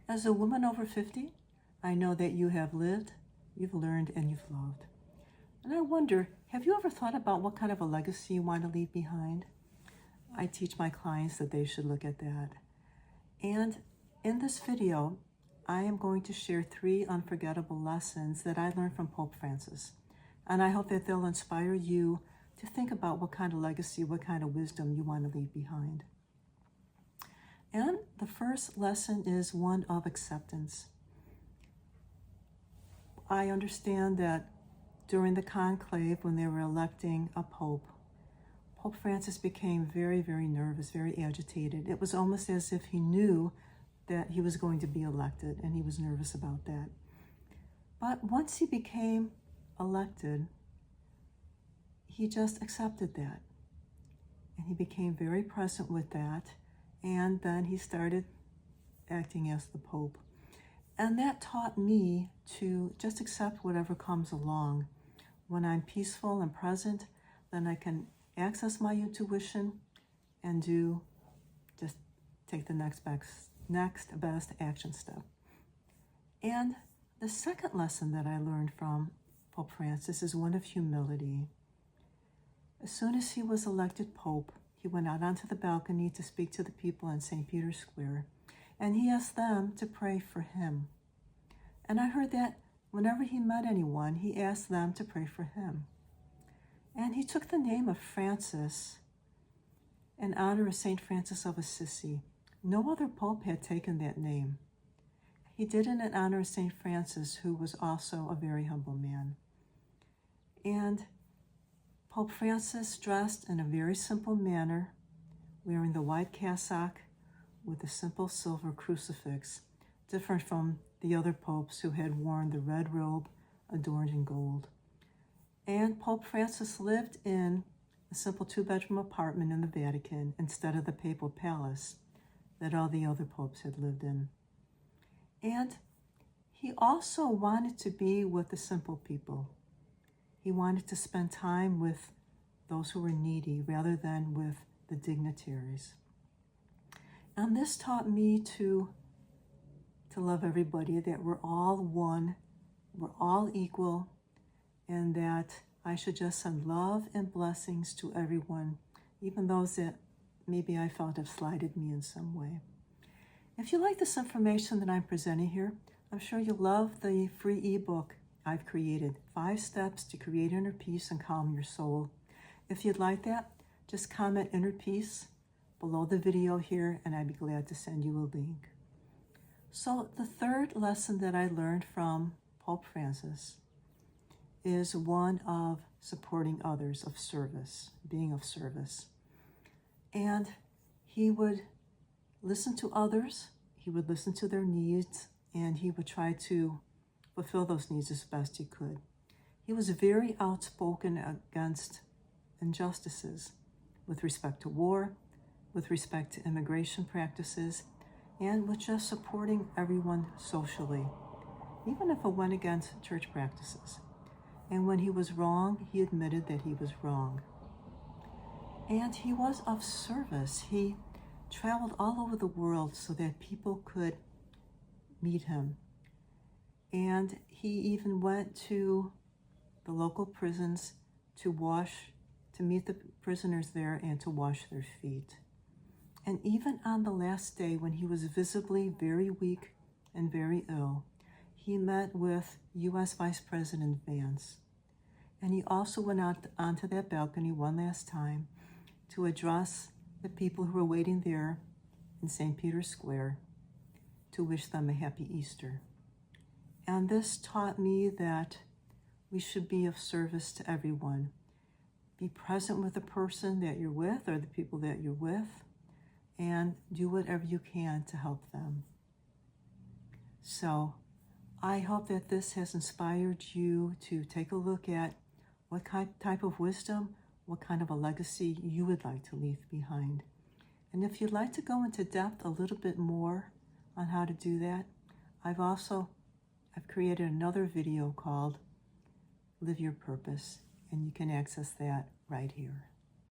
As a woman over 50, I know that you have lived, you've learned, and you've loved. And I wonder, have you ever thought about what kind of a legacy you want to leave behind? I teach my clients that they should look at that. And in this video, I am going to share 3 unforgettable lessons that I learned from Pope Francis. And I hope that they'll inspire you to think about what kind of legacy, what kind of wisdom you want to leave behind. And the first lesson is one of acceptance. I understand that during the conclave, when they were electing a pope, Pope Francis became very, very nervous, very agitated. It was almost as if he knew that he was going to be elected, and he was nervous about that. But once he became elected, he just accepted that. And he became very present with that. And then he started acting as the Pope. And that taught me to just accept whatever comes along. When I'm peaceful and present, then I can access my intuition and just take the next best action step. And the second lesson that I learned from Pope Francis is one of humility. As soon as he was elected Pope, he went out onto the balcony to speak to the people in St. Peter's Square, and he asked them to pray for him. And I heard that whenever he met anyone, he asked them to pray for him. And he took the name of Francis in honor of St. Francis of Assisi. No other pope had taken that name. He did it in honor of St. Francis, who was also a very humble man. And Pope Francis dressed in a very simple manner, wearing the white cassock with a simple silver crucifix, different from the other popes who had worn the red robe adorned in gold. And Pope Francis lived in a simple 2-bedroom apartment in the Vatican instead of the papal palace that all the other popes had lived in. And he also wanted to be with the simple people. He wanted to spend time with those who were needy rather than with the dignitaries. And this taught me to love everybody, that we're all one, we're all equal, and that I should just send love and blessings to everyone, even those that maybe I felt have slighted me in some way. If you like this information that I'm presenting here, I'm sure you'll love the free ebook I've created, 5 Steps to Create Inner Peace and Calm Your Soul. If you'd like that, just comment Inner Peace below the video here, and I'd be glad to send you a link. So the third lesson that I learned from Pope Francis is one of supporting others, of service, being of service. And he would listen to others, he would listen to their needs, and he would try to fulfill those needs as best he could. He was very outspoken against injustices with respect to war, with respect to immigration practices, and with just supporting everyone socially, even if it went against church practices. And when he was wrong, he admitted that he was wrong. And he was of service. He traveled all over the world so that people could meet him. And he even went to the local prisons to meet the prisoners there and to wash their feet. And even on the last day, when he was visibly very weak and very ill, he met with U.S. Vice President Vance. And he also went out onto that balcony one last time to address the people who were waiting there in St. Peter's Square to wish them a happy Easter. And this taught me that we should be of service to everyone. Be present with the person that you're with or the people that you're with, and do whatever you can to help them. So I hope that this has inspired you to take a look at what type of wisdom, what kind of a legacy you would like to leave behind. And if you'd like to go into depth a little bit more on how to do that, I've created another video called Live Your Purpose, and you can access that right here.